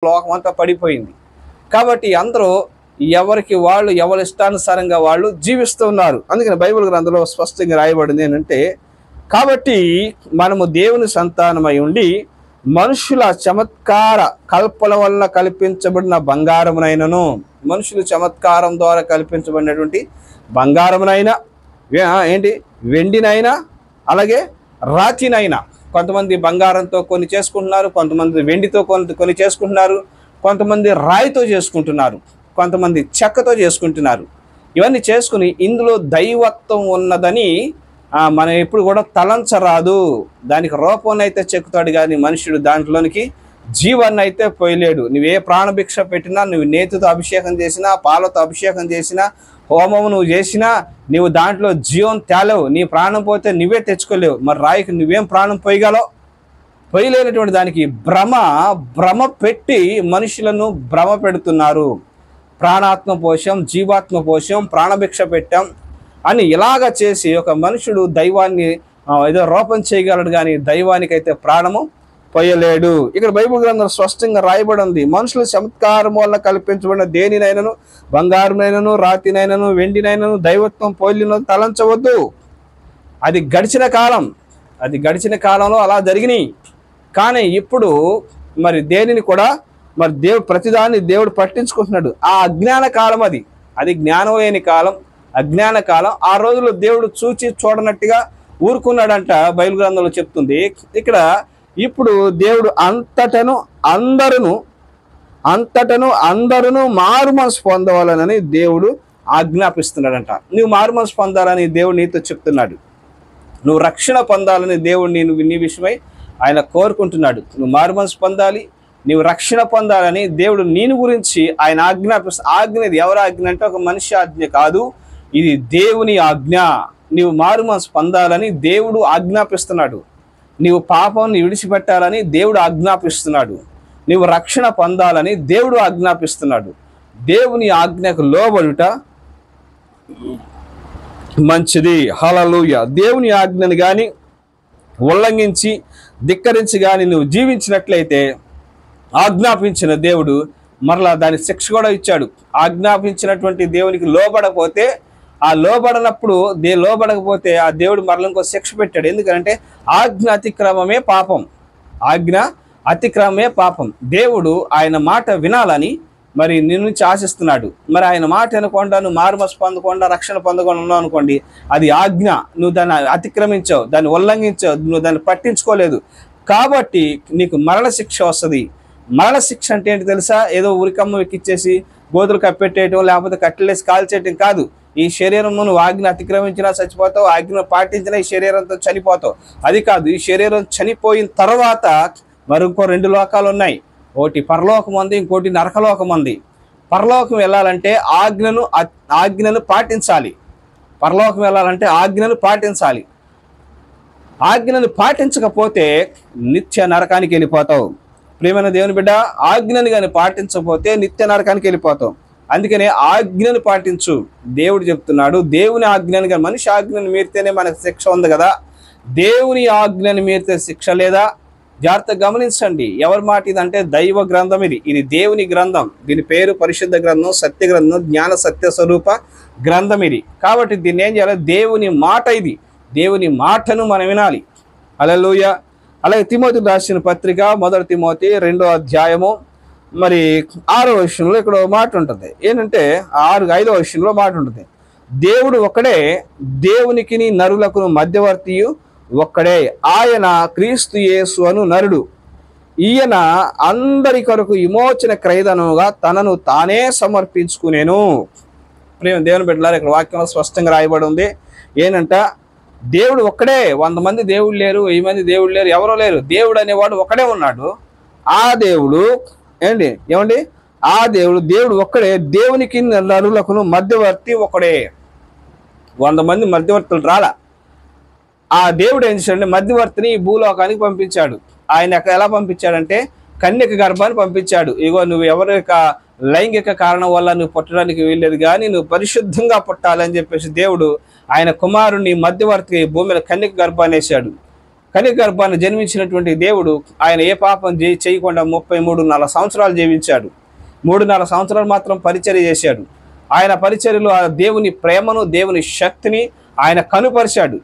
లోకం అంతా పడిపోయింది. కాబట్టి అందరూ ఎవరికి వాళ్ళు ఎవరి ఇష్టానుసారంగా వాళ్ళు జీవిస్తూ ఉన్నారు. అందుకని బైబిల్ గ్రంథంలో స్పష్టంగా రాయబడింది ఏంటంటే, కాబట్టి మనము దేవుని సంతానమై ఉండి మనుషుల చమత్కార కల్పన వలన కల్పించబడిన బంగారమునైనను, మనుషుల చమత్కారం ద్వారా కల్పించబడినటువంటి బంగారమునైనా వెండినైనా అలాగే రాతినైనా, కొంతమంది బంగారంతో కొన్ని చేసుకుంటున్నారు, కొంతమంది వెండితో కొన్ని చేసుకుంటున్నారు, కొంతమంది రాయితో చేసుకుంటున్నారు, కొంతమంది చెక్కతో చేసుకుంటున్నారు. ఇవన్నీ చేసుకుని ఇందులో దైవత్వం ఉన్నదని మనం ఎప్పుడు కూడా తలంచరాదు. దానికి రూపాన్ని అయితే చెక్కుతాడు కానీ మనుషుడు దాంట్లోనికి జీవాన్ని అయితే పోయలేడు. నువ్వే ప్రాణభిక్ష పెట్టినా, నువ్వు నేతితో అభిషేకం చేసినా, పాలతో అభిషేకం చేసినా, హోమము నువ్వు చేసినా నీవు దాంట్లో జీవం తేలేవు. నీ ప్రాణం పోతే నువ్వే తెచ్చుకోలేవు. మరి రాయికి నువ్వేం ప్రాణం పోయగలవు? పోయలేనటువంటి దానికి భ్రమ పెట్టి మనుషులను భ్రమ పెడుతున్నారు. ప్రాణాత్మ పోషం, జీవాత్మ పోషం, ప్రాణభిక్ష పెట్టాం అని ఇలాగ చేసి ఒక మనుషుడు దైవాన్ని ఏదో రూపం చేయగలడు కానీ దైవానికైతే ప్రాణము పోయలేడు. ఇక్కడ బైబిల్ గ్రంథం స్పష్టంగా రాయబడి ఉంది, మనుషుల చమత్కారం వల్ల కల్పించబడిన దేనినైనను, బంగారునైనను, రాతినైనను, వెండినైనను దైవత్వం పోలిన తలంచవద్దు. అది గడిచిన కాలంలో అలా జరిగినాయి. కానీ ఇప్పుడు మరి దేనిని కూడా మరి ప్రతిదాన్ని దేవుడు పట్టించుకుంటున్నాడు. ఆ అజ్ఞాన కాలం అది జ్ఞానం లేని కాలం, అజ్ఞాన కాలం. ఆ రోజుల్లో దేవుడు చూచి చూడనట్టుగా ఊరుకున్నాడంట బైబిల్ గ్రంథంలో చెప్తుంది. ఇక్కడ ఇప్పుడు దేవుడు అంతటను అందరూ మారు మనసు పొందవాలని దేవుడు ఆజ్ఞాపిస్తున్నాడంట. నువ్వు మారు మనసు పొందాలని దేవుడు నీతో చెప్తున్నాడు. నువ్వు రక్షణ పొందాలని దేవుడు నీ విషయమై ఆయన కోరుకుంటున్నాడు. నువ్వు మారు మనసు పొందాలి, నీవు రక్షణ పొందాలని దేవుడు నేను గురించి ఆయన ఆజ్ఞ ఇది ఎవరి ఆజ్ఞ అంటే ఒక మనిషి ఆజ్ఞ కాదు, ఇది దేవుని ఆజ్ఞ. నీవు మారు మనసు పొందాలని దేవుడు ఆజ్ఞాపిస్తున్నాడు. నీవు పాపాన్ని విడిచిపెట్టాలని దేవుడు ఆజ్ఞాపిస్తున్నాడు. నీవు రక్షణ పొందాలని దేవుడు ఆజ్ఞాపిస్తున్నాడు. దేవుని ఆజ్ఞకు లోబడుట మంచిది. హల్లెలూయా. దేవుని ఆజ్ఞను కానీ ఉల్లంఘించి ధిక్కరించి కానీ నువ్వు జీవించినట్లయితే ఆజ్ఞాపించిన దేవుడు మరలా దాని శిక్ష కూడా ఇచ్చాడు. ఆజ్ఞాపించినటువంటి దేవునికి లోబడకపోతే లోబడకపోతే ఆ దేవుడు మరల ఇంకో శిక్ష పెట్టాడు. ఎందుకంటే ఆజ్ఞ అతిక్రమమే పాపం. దేవుడు ఆయన మాట వినాలని మరి నీ నుంచి ఆశిస్తున్నాడు. మరి ఆయన మాట వినకుండా నువ్వు మారుమనసు పొందకుండా రక్షణ పొందకుండా ఉన్నావు అనుకోండి, అది ఆజ్ఞ. నువ్వు దాన్ని అతిక్రమించావు, దాన్ని ఉల్లంఘించావు, నువ్వు దాన్ని పట్టించుకోలేదు. కాబట్టి నీకు మరణ శిక్ష వస్తుంది. మరణ శిక్ష అంటే ఏంటి తెలుసా? ఏదో ఉరికమ్మ ఎక్కిచ్చేసి గోతులు కప్పెట్టేయటం, లేకపోతే కట్టెలేసి కాల్చేయటం కాదు. ఈ శరీరము నువ్వు ఆజ్ఞ అతిక్రమించినా చచ్చిపోతావు, ఆజ్ఞ పాటించినా ఈ శరీరంతో చనిపోతావు. అది కాదు, ఈ శరీరం చనిపోయిన తర్వాత మరి ఇంకో 2 లోకాలు ఉన్నాయి. ఒకటి పరలోకం ఉంది, ఇంకోటి నరకలోకం ఉంది. పరలోకం వెళ్ళాలంటే ఆజ్ఞను పాటించాలి. పరలోకం వెళ్ళాలంటే ఆజ్ఞను పాటించాలి. ఆజ్ఞను పాటించకపోతే నిత్య నరకానికి వెళ్ళిపోతావు. ప్రియమైన దేవుని బిడ్డ, ఆజ్ఞను కానీ పాటించకపోతే నిత్య నరకానికి వెళ్ళిపోతావు. అందుకనే ఆజ్ఞను పాటించు. దేవుడు చెప్తున్నాడు, దేవుని ఆజ్ఞను కానీ, మనిషి ఆజ్ఞను మీరితేనే మనకు శిక్ష ఉంది కదా, దేవుని ఆజ్ఞను మీరితే శిక్ష లేదా? జాగ్రత్తగా గమనించండి. ఎవరి మాట ఇదంటే దైవ గ్రంథం. ఇది దేవుని గ్రంథం. దీని పేరు పరిశుద్ధ గ్రంథం, సత్య గ్రంథం, జ్ఞాన సత్య స్వరూప గ్రంథం ఇది. కాబట్టి దీన్ని ఏం చేయాలి? దేవుని మాట ఇది. దేవుని మాటను మనం వినాలి. హల్లెలూయా. అలాగే తిమోతి రాసిన పత్రిక 1 తిమోతి 2వ అధ్యాయము మరి 6వ వచనంలో ఇక్కడ మాట ఉంటుంది. ఏంటంటే 5వ వచనంలో మాట ఉంటుంది, దేవుడు ఒక్కడే, దేవునికి నరులకు మధ్యవర్తియు ఒక్కడే, ఆయన క్రీస్తు యేసు అను నరుడు. ఈయన అందరి కొరకు విమోచన క్రయధనముగా తనను తానే సమర్పించుకునేను. ప్రేమ దేవుని బిడ్డలారా, ఇక్కడ వాక్యంలో స్పష్టంగా రాయబడి ఉంది. ఏంటంట? దేవుడు ఒక్కడే. 100 మంది దేవుడు లేరు, 1000 మంది దేవుడు లేరు, ఎవరో లేరు. దేవుడు అనేవాడు ఒకడే ఉన్నాడు. ఆ దేవుడు దేవుడు ఒక్కడే, దేవునికి నరులకు మధ్యవర్తి ఒకడే. 100 మంది మధ్యవర్తులు రాలా. ఆ దేవుడు ఏం చేశాడంటే మధ్యవర్తిని ఈ భూలోకానికి పంపించాడు. ఆయన ఎలా పంపించాడంటే కన్యక గర్భాన్ని పంపించాడు. ఇగో నువ్వు ఎవరి యొక్క లైంగిక కారణం వల్ల నువ్వు పుట్టడానికి వీల్లేదు, కానీ నువ్వు పరిశుద్ధంగా పుట్టాలని చెప్పేసి దేవుడు ఆయన కుమారుని మధ్యవర్తిగా ఈ భూమి మీద కన్యక గర్భాన్ని వేశాడు. కన్య గర్భాన్ని జన్మించినటువంటి దేవుడు ఆయన ఏ పాపం చేయకుండా 33.5 సంవత్సరాలు జీవించాడు. 3.5 సంవత్సరాలు మాత్రం పరిచర్య చేశాడు. ఆయన పరిచర్యలో ఆ దేవుని ప్రేమను, దేవుని శక్తిని ఆయన కనుపరిచాడు.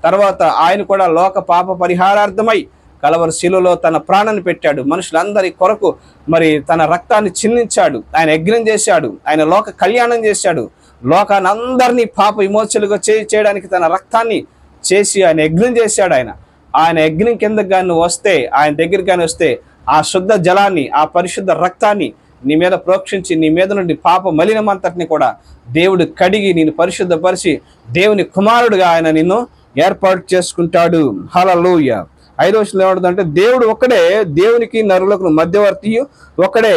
తర్వాత ఆయన కూడా లోక పాప పరిహారార్థమై కలవరి శిలువలో తన ప్రాణాన్ని పెట్టాడు. మనుషులందరి కొరకు మరి తన రక్తాన్ని చిందించాడు. ఆయన యజ్ఞం చేశాడు. ఆయన లోక కళ్యాణం చేశాడు. లోకాన్ని అందరినీ పాప విమోచనలుగా చేయడానికి తన రక్తాన్ని చేసి ఆయన యజ్ఞం చేశాడు. ఆయన యజ్ఞం కిందకు కానీ వస్తే, ఆయన దగ్గరికి కానీ వస్తే ఆ శుద్ధ జలాన్ని, ఆ పరిశుద్ధ రక్తాన్ని నీ మీద ప్రోక్షించి నీ మీద నుండి పాప మలినమంతటిని కూడా దేవుడు కడిగి నిన్ను పరిశుద్ధపరిచి దేవుని కుమారుడుగా ఆయన నిన్ను ఏర్పాటు చేసుకుంటాడు. హల్లెలూయా. 5వ వచనంలో ఏమంటుందంటే దేవుడు ఒక్కడే, దేవునికి నరులకు మధ్యవర్తి ఒక్కడే,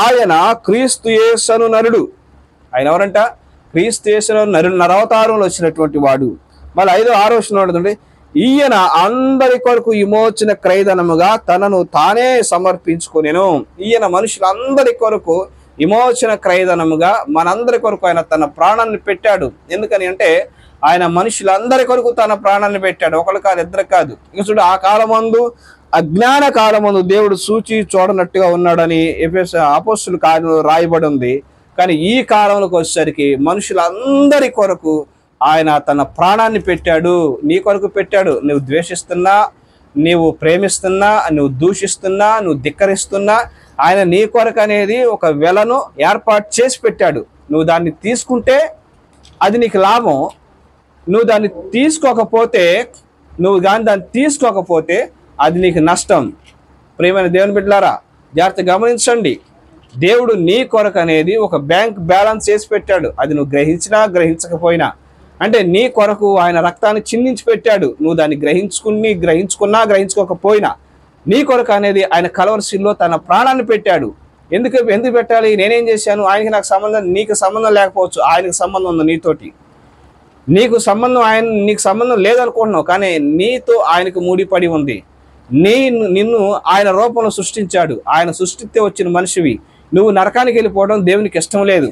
ఆయన క్రీస్తు యేసు నరుడు. ఆయన ఎవరంట? క్రీస్తు యేసు నరవతారంలో వచ్చినటువంటి వాడు. మళ్ళీ 6వ వచనంలో ఏమంటుందంటే ఈయన అందరి కొరకు విమోచన క్రయధనముగా తనను తానే సమర్పించుకొనెను. ఈయన మనుషులందరి కొరకు విమోచన క్రయధనముగా మనందరి కొరకు ఆయన తన ప్రాణాన్ని పెట్టాడు. ఎందుకని అంటే ఆయన మనుషులందరి కొరకు తన ప్రాణాన్ని పెట్టాడు. ఒకరు కాదు, ఇద్దరు కాదు. ఇక చూడు, ఆ కాలమందు అజ్ఞాన కాలమందు దేవుడు సూచి చూడనట్టుగా ఉన్నాడని అపోస్తలుల కార్యంలో రాయబడి ఉంది. కానీ ఈ కాలంలోకి వచ్చేసరికి మనుషులందరి కొరకు ఆయన తన ప్రాణాన్ని పెట్టాడు. నీ కొరకు పెట్టాడు. నువ్వు ద్వేషిస్తున్నా, నీవు ప్రేమిస్తున్నా, నువ్వు దూషిస్తున్నా, నువ్వు ధిక్కరిస్తున్నా, ఆయన నీ కొరకు అనేది ఒక వెలను ఏర్పాటు చేసి పెట్టాడు. నువ్వు దాన్ని తీసుకుంటే అది నీకు లాభం. నువ్వు దాన్ని తీసుకోకపోతే దాన్ని తీసుకోకపోతే అది నీకు నష్టం. ప్రియమైన దేవుని బిడ్డలారా, జాగ్రత్త గమనించండి. దేవుడు నీ కొరకు అనేది ఒక బ్యాంక్ బ్యాలెన్స్ చేసి పెట్టాడు. అది నువ్వు గ్రహించినా గ్రహించకపోయినా, అంటే నీ కొరకు ఆయన రక్తాన్ని చిందించి పెట్టాడు. నువ్వు దాన్ని గ్రహించుకున్నా గ్రహించుకోకపోయినా నీ కొరకు అనేది ఆయన కలవరి శిలువలో తన ప్రాణాన్ని పెట్టాడు. ఎందుకు పెట్టాలి? నేనేం చేశాను? ఆయనకి నాకు సంబంధం, నీకు సంబంధం లేకపోవచ్చు, ఆయనకు సంబంధం ఉంది నీతోటి. నీకు సంబంధం లేదనుకుంటున్నావు, కానీ నీతో ఆయనకు ముడిపడి ఉంది. నిన్ను ఆయన రూపంలో సృష్టించాడు. ఆయన సృష్టిస్తే వచ్చిన మనిషివి. నువ్వు నరకానికి వెళ్ళిపోవడం దేవునికి ఇష్టం లేదు.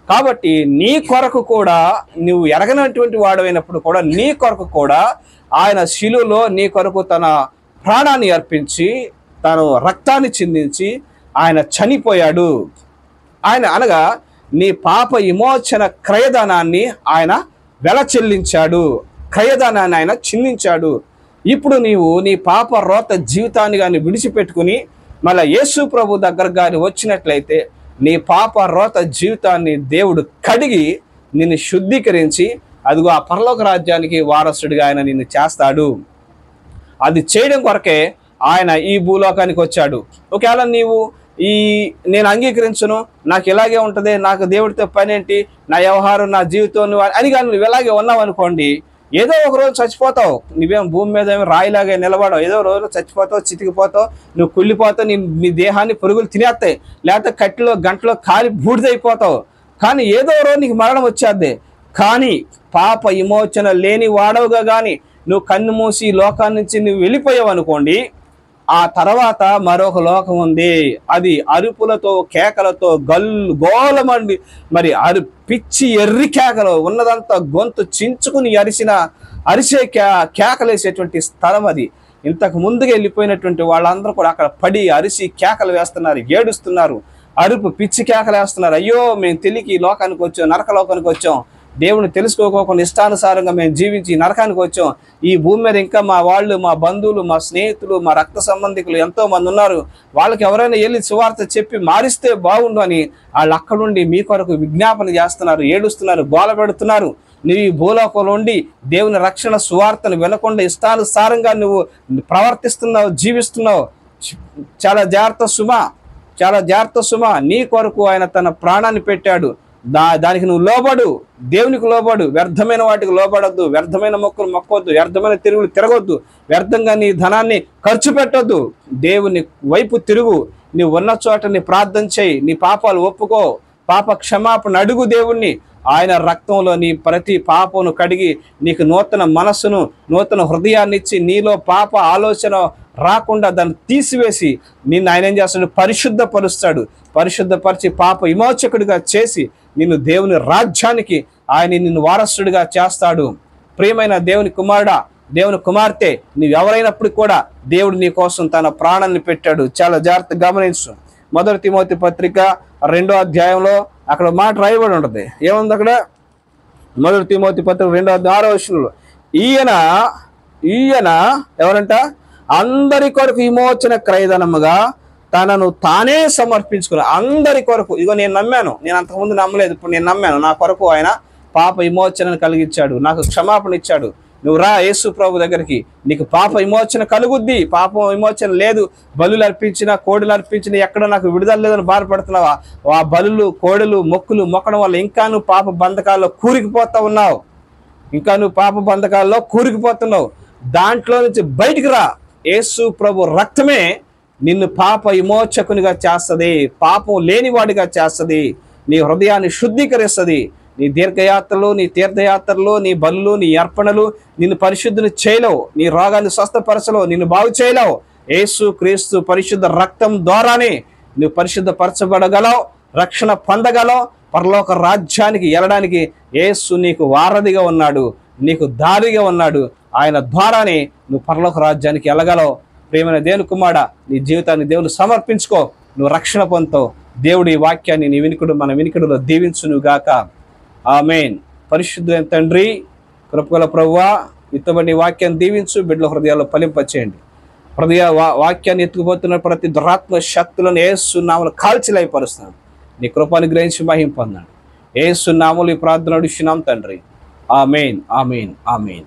కాబట్టి నీ కొరకు కూడా, నువ్వు ఎరగనటువంటి వాడైనప్పుడు కూడా నీ కొరకు కూడా ఆయన శిలువలో నీ కొరకు తన ప్రాణాన్ని అర్పించి తను రక్తాన్ని చిందించి ఆయన చనిపోయాడు. ఆయన అనగా నీ పాప విమోచన క్రయధనాన్ని ఆయన వెల చెల్లించాడు. క్రయధనాన్ని ఆయన చిందించాడు. ఇప్పుడు నీవు నీ పాప రోత జీవితాన్ని కానీ విడిచిపెట్టుకుని మళ్ళీ యేసు ప్రభు దగ్గర కానీ వచ్చినట్లయితే నీ పాప రోత జీవితాన్ని దేవుడు కడిగి నిన్ను శుద్ధీకరించి అదిగో ఆ పరలోక రాజ్యానికి వారసుడిగా ఆయన నిన్ను చేస్తాడు. అది చేయడం కొరకే ఆయన ఈ భూలోకానికి వచ్చాడు. ఒకవేళ నేను అంగీకరించను, నాకు ఇలాగే ఉంటుంది, నాకు దేవుడితో పని ఏంటి, నా వ్యవహారం, నా జీవితం అని కానీ నువ్వు ఇలాగే ఉన్నావు అనుకోండి, ఏదో ఒక రోజు చచ్చిపోతావు. నువ్వేం భూమి మీద ఏమి రాయిలాగే నిలబడవు. ఏదో రోజు చచ్చిపోతావు, చితికిపోతావు, నువ్వు కుళ్ళిపోతావు, నీ దేహాన్ని పురుగులు తినేస్తాయి, లేకపోతే కట్టిలో గంటలో కాలి బూడిదైపోతావు. కానీ ఏదో రోజు నీకు మరణం వచ్చేద్ది. కానీ పాప విమోచన లేని వాడవుగా కానీ నువ్వు కన్ను మూసి లోకాన్ని నుంచి నువ్వు వెళ్ళిపోయావు అనుకోండి, ఆ తర్వాత మరొక లోకం ఉంది. అది అరుపులతో, కేకలతో, గోలమండి, మరి పిచ్చి ఎర్రి కేకలు, ఉన్నదంతా గొంతు చించుకుని అరిసే కేకలేసేటువంటి స్థలం అది. ఇంతకు ముందుగా వెళ్ళిపోయినటువంటి వాళ్ళందరూ కూడా అక్కడ పడి అరిసి కేకలు వేస్తున్నారు, ఏడుస్తున్నారు, అరుపు పిచ్చి కేకలు వేస్తున్నారు. అయ్యో, మేము తెలియక ఈ లోకానికి వచ్చాం, నరక లోకానికి వచ్చాం, దేవుని తెలుసుకోకుండా ఇష్టానుసారంగా మేము జీవించి నరకానికి వచ్చాం. ఈ భూమి మీద ఇంకా మా వాళ్ళు, మా బంధువులు, మా స్నేహితులు, మా రక్త సంబంధికులు ఎంతో మంది ఉన్నారు. వాళ్ళకి ఎవరైనా వెళ్ళి సువార్త చెప్పి మారిస్తే బాగుండు అని వాళ్ళు అక్కడుండి మీ కొరకు విజ్ఞాపన చేస్తున్నారు, ఏడుస్తున్నారు, గోల పెడుతున్నారు. నువ్వు ఈ భూలోకంలో ఉండి దేవుని రక్షణ సువార్తను వినకుండా ఇష్టానుసారంగా నువ్వు ప్రవర్తిస్తున్నావు, జీవిస్తున్నావు. చాలా జాగ్రత్త సుమా. నీ కొరకు ఆయన తన ప్రాణాన్ని పెట్టాడు. దానికి నువ్వు లోబడు, దేవునికి లోబడు. వ్యర్థమైన వాటికి లోబడద్దు, వ్యర్థమైన మొక్కలు మొక్కొద్దు, వ్యర్థమైన తిరుగులు తిరగొద్దు, వ్యర్థంగా నీ ధనాన్ని ఖర్చు పెట్టొద్దు. దేవుని వైపు తిరుగు. నీవు ఉన్న చోట నీ ప్రార్థన చేయి, నీ పాపాలు ఒప్పుకో, పాప క్షమాపణ అడుగు దేవుణ్ణి. ఆయన రక్తంలో నీ ప్రతి పాపను కడిగి నీకు నూతన మనస్సును, నూతన హృదయాన్ని ఇచ్చి నీలో పాప ఆలోచన రాకుండా దాన్ని తీసివేసి నిన్ను ఆయన ఏం చేస్తాడు? పరిశుద్ధపరిచి పాప విమోచకుడిగా చేసి నిన్ను దేవుని రాజ్యానికి ఆయన నిన్ను వారసుడిగా చేస్తాడు. ప్రియమైన దేవుని కుమారుడా, దేవుని కుమార్తె, నువ్వు ఎవరైనప్పుడు కూడా దేవుడు నీ కోసం తన ప్రాణాన్ని పెట్టాడు. చాలా జాగ్రత్తగా గమనించు. 1 తిమోతి పత్రిక 2వ అధ్యాయంలో అక్కడ మాట రాయబడి ఉంటుంది. ఏముంది అక్కడ? 1 తిమోతి పత్రిక 2వ వచనంలో ఈయన ఎవరంట? అందరి కొరకు విమోచన క్రయధనముగా తనను తానే సమర్పించుకున్నాడు. అందరి కొరకు. ఇగో నేను నమ్మాను, నేను అంతకుముందు నమ్మలేదు, ఇప్పుడు నేను నమ్మాను. నా కొరకు ఆయన పాప విమోచనను కలిగించాడు, నాకు క్షమాపణ ఇచ్చాడు. నువ్వు రా యేసు ప్రభు దగ్గరికి, నీకు పాప విమోచన కలుగుద్ది. పాప విమోచన లేదు, బలులు అర్పించినా కోడులు అర్పించినా ఎక్కడ నాకు విడుదల లేదని బాధపడుతున్నావా? ఆ బలులు కోడులు మొక్కులు మొక్కడం వల్ల ఇంకా నువ్వు పాప బంధకాల్లో కూరికిపోతా ఉన్నావు. ఇంకా నువ్వు పాప బంధకాల్లో కూరికిపోతున్నావు. దాంట్లో నుంచి బయటికి రా. యేసు ప్రభు రక్తమే నిన్ను పాప విమోచకునిగా చేస్తుంది, పాపం లేనివాడిగా చేస్తుంది, నీ హృదయాన్ని శుద్ధీకరిస్తుంది. నీ దీర్ఘయాత్రలు, నీ తీర్థయాత్రలు, నీ బలులు, నీ అర్పణలు నిన్ను పరిశుద్ధిని చేయలేవు, నీ రోగాన్ని స్వస్థపరచలేవు, నిన్ను బాగు చేయలేవు. యేసు క్రీస్తు పరిశుద్ధ రక్తం ద్వారానే నువ్వు పరిశుద్ధపరచబడగలవు, రక్షణ పొందగలవు. పరలోక రాజ్యానికి వెళ్ళడానికి యేసు నీకు వారధిగా ఉన్నాడు, నీకు దారిగా ఉన్నాడు. ఆయన ద్వారానే నువ్వు పరలోక రాజ్యానికి వెళ్ళగలవు. ప్రియమైన దేవుని కుమారుడా, నీ జీవితాన్ని దేవుని సమర్పించుకో, నువ్వు రక్షణ పొందుతావు. దేవుడి వాక్యాన్ని నీ మన వినికిడిలో దీవించును గాక. ఆమేన్. పరిశుద్ధులైన తండ్రి, కృపగల ప్రభువా, ఇత్తబడి వాక్యాన్ని దీవించు, బిడ్డల హృదయాల్లో ఫలింపచేయండి. హృదయ వాక్యాన్ని ఎత్తుకుపోతున్న ప్రతి దురాత్మ శక్తులను యేసు నామములో కాల్చిలైపరుస్తున్నాడు. నీ కృపను గ్రహించి మహిమ పొందాడు. యేసు నామములో ఈ ప్రార్థన అడుగుచున్నాం తండ్రి. ఆమేన్, ఆమేన్, ఆమేన్.